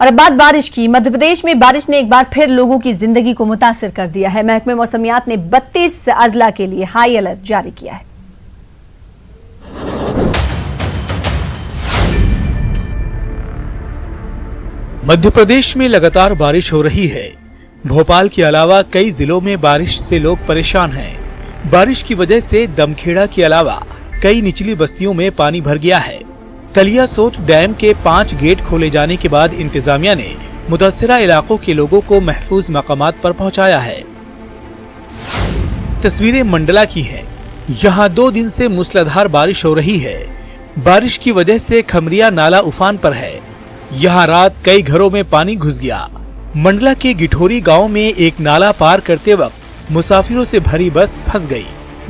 اور اب بات بارش کی۔ مدھیہ پردیش میں بارش نے ایک بار پھر لوگوں کی زندگی کو متاثر کر دیا ہے۔ محکمہ موسمیات نے 32 اضلاع کے لیے ہائی الرٹ جاری کیا ہے۔ مدھیہ پردیش میں لگاتار بارش ہو رہی ہے۔ بھوپال کے علاوہ کئی ضلعوں میں بارش سے لوگ پریشان ہیں۔ بارش کی وجہ سے دمکھیڑا کے علاوہ کئی نچلی بستیوں میں پانی بھر گیا ہے۔ کلیا سوت ڈیم کے 5 گیٹ کھولے جانے کے بعد انتظامیہ نے متاثرہ علاقوں کے لوگوں کو محفوظ مقامات پر پہنچایا ہے۔ تصویریں منڈلا کی ہیں۔ یہاں 2 دن سے موسلادھار بارش ہو رہی ہے۔ بارش کی وجہ سے کھمریا نالا افان پر ہے۔ یہاں رات کئی گھروں میں پانی گھس گیا۔ منڈلا کے گٹھوری گاؤں میں ایک نالا پار کرتے وقت مسافروں سے بھری بس پھنس گئی۔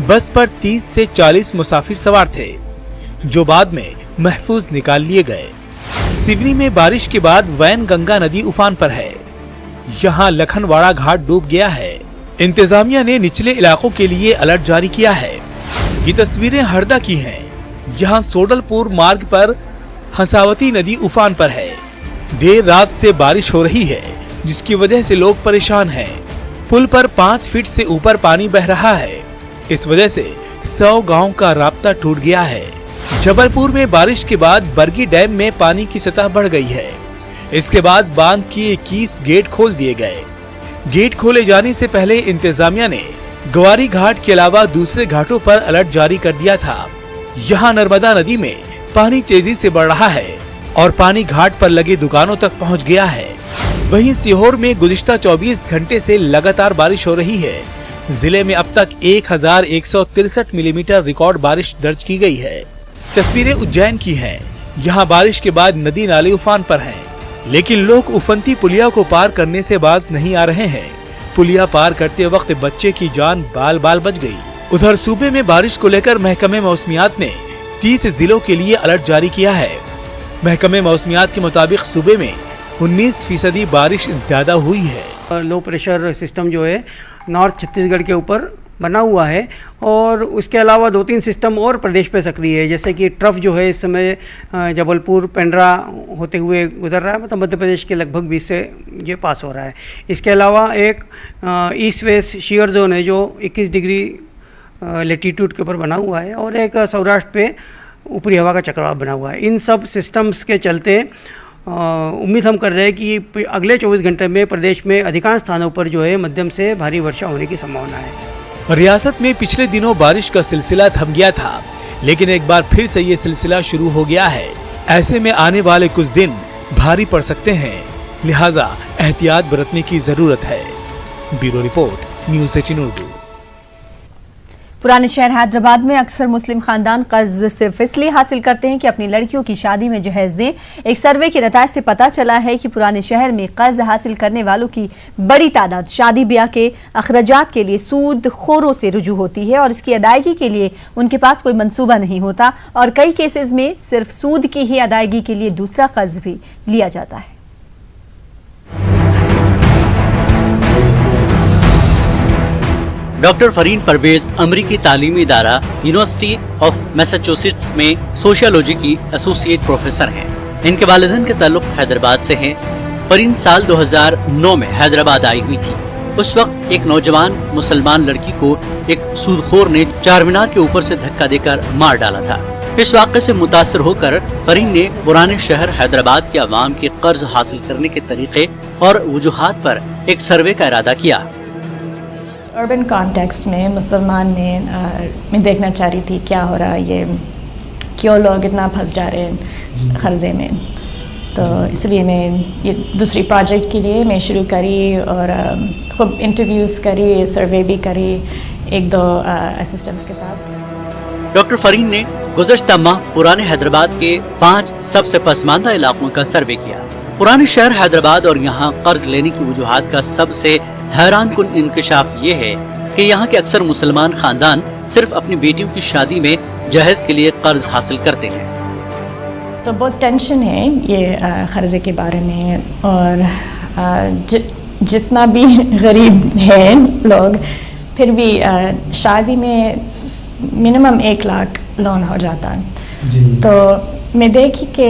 بس پر 30 سے 40 مسافر سوار تھے جو بعد میں محفوظ نکال لیے گئے۔ سیونی میں بارش کے بعد وین گنگا ندی افان پر ہے۔ یہاں لکھن واڑہ گھاٹ ڈوب گیا ہے۔ انتظامیہ نے نچلے علاقوں کے لیے الرٹ جاری کیا ہے۔ یہ تصویریں ہردا کی ہیں۔ یہاں سوڈل پور مارگ پر ہنساوتی ندی افان پر ہے۔ دیر رات سے بارش ہو رہی ہے جس کی وجہ سے لوگ پریشان ہیں۔ پل پر 5 فٹ سے اوپر پانی بہ رہا ہے۔ اس وجہ سے 100 گاؤں کا رابطہ ٹوٹ گیا ہے۔ جبل پور میں بارش کے بعد برگی ڈیم میں پانی کی سطح بڑھ گئی ہے۔ اس کے بعد باندھ کے 21 گیٹ کھول دیے گئے۔ گیٹ کھولے جانے سے پہلے انتظامیہ نے گواری گھاٹ کے علاوہ دوسرے گھاٹوں پر الرٹ جاری کر دیا تھا۔ یہاں نرمدا ندی میں پانی تیزی سے بڑھ رہا ہے اور پانی گھاٹ پر لگی دکانوں تک پہنچ گیا ہے۔ وہیں سیہور میں گزشتہ 24 گھنٹے سے لگاتار بارش ہو رہی ہے۔ ضلع میں اب تک 1163 ملی میٹر ریکارڈ بارش درج کی گئی ہے۔ تصویریں اجین کی ہیں۔ یہاں بارش کے بعد ندی نالے افان پر ہیں، لیکن لوگ افنتی پلیا کو پار کرنے سے باز نہیں آ رہے ہیں۔ پلیا پار کرتے وقت بچے کی جان بال بال بچ گئی۔ ادھر صوبے میں بارش کو لے کر محکمہ موسمیات نے 30 ضلعوں کے لیے الرٹ جاری کیا ہے۔ محکمہ موسمیات کے مطابق صوبے میں 19% بارش زیادہ ہوئی ہے۔ لو پریشر سسٹم جو ہے نارتھ چھتیس گڑھ کے اوپر بنا ہوا ہے اور اس کے علاوہ 2-3 سسٹم اور پردیش پہ سکری ہے، جیسے کہ ٹرف جو ہے اس سمے جبل پور پنڈرا ہوتے ہوئے گزر رہا ہے، مطلب مدھیہ پردیش کے لگ بھگ 20 سے یہ پاس ہو رہا ہے۔ اس کے علاوہ ایک ایسٹ ویسٹ شیئر زون ہے جو 21 ڈگری لیٹیٹیوڈ کے اوپر بنا ہوا ہے، اور ایک سوراشٹر پہ اوپری ہوا کا چکراو بنا ہوا ہے۔ ان سب سسٹمز کے چلتے امید ہم کر رہے ہیں کہ اگلے 24 گھنٹے میں پردیش میں ادھکانش استھانوں پر جو ہے مدھیم سے بھاری ورشا ہونے کی سمبھاونا ہے۔ ریاست میں پچھلے دنوں بارش کا سلسلہ تھم گیا تھا، لیکن ایک بار پھر سے یہ سلسلہ شروع ہو گیا ہے۔ ایسے میں آنے والے کچھ دن بھاری پڑ سکتے ہیں، لہٰذا احتیاط برتنے کی ضرورت ہے۔ Bureau report, news 18 Urdu. پرانے شہر حیدرآباد میں اکثر مسلم خاندان قرض صرف اس لیے حاصل کرتے ہیں کہ اپنی لڑکیوں کی شادی میں جہیز دیں۔ ایک سروے کے نتائج سے پتہ چلا ہے کہ پرانے شہر میں قرض حاصل کرنے والوں کی بڑی تعداد شادی بیاہ کے اخراجات کے لیے سود خوروں سے رجوع ہوتی ہے، اور اس کی ادائیگی کے لیے ان کے پاس کوئی منصوبہ نہیں ہوتا، اور کئی کیسز میں صرف سود کی ہی ادائیگی کے لیے دوسرا قرض بھی لیا جاتا ہے۔ ڈاکٹر فرین پرویز امریکی تعلیمی ادارہ یونیورسٹی آف میساچوسیٹس میں سوشیالوجی کی ایسوسیٹ پروفیسر ہیں۔ ان کے والدین کے تعلق حیدرآباد سے ہیں۔ فرین سال 2009 میں حیدرآباد آئی ہوئی تھی۔ اس وقت ایک نوجوان مسلمان لڑکی کو ایک سود خور نے چار مینار کے اوپر سے دھکا دے کر مار ڈالا تھا۔ اس واقعے سے متاثر ہو کر فرین نے پرانے شہر حیدرآباد کے عوام کے قرض حاصل کرنے کے طریقے اور وجوہات پر ایک سروے کا ارادہ کیا۔ اربن کانٹیکسٹ میں مسلمان میں دیکھنا چاہ رہی تھی کیا ہو رہا ہے، یہ کیوں لوگ اتنا پھنس جا رہے ہیں قرضے میں، تو اس لیے میں یہ دوسری پروجیکٹ کے لیے میں شروع کری اور خوب انٹرویوز کری، سروے بھی کری 1-2 اسسٹنٹس کے ساتھ۔ ڈاکٹر فرین نے گزشتہ ماہ پرانے حیدرآباد کے 5 سب سے پسماندہ علاقوں کا سروے کیا۔ پرانے شہر حیدرآباد اور یہاں قرض لینے کی وجوہات کا سب سے حیران کن انکشاف یہ ہے کہ یہاں کے اکثر مسلمان خاندان صرف اپنی بیٹیوں کی شادی میں جہیز کے لیے قرض حاصل کرتے ہیں۔ تو بہت ٹینشن ہے یہ قرضے کے بارے میں، اور جتنا بھی غریب ہیں لوگ پھر بھی شادی میں منیمم 1 لاکھ لون ہو جاتا۔ تو میں دیکھی کہ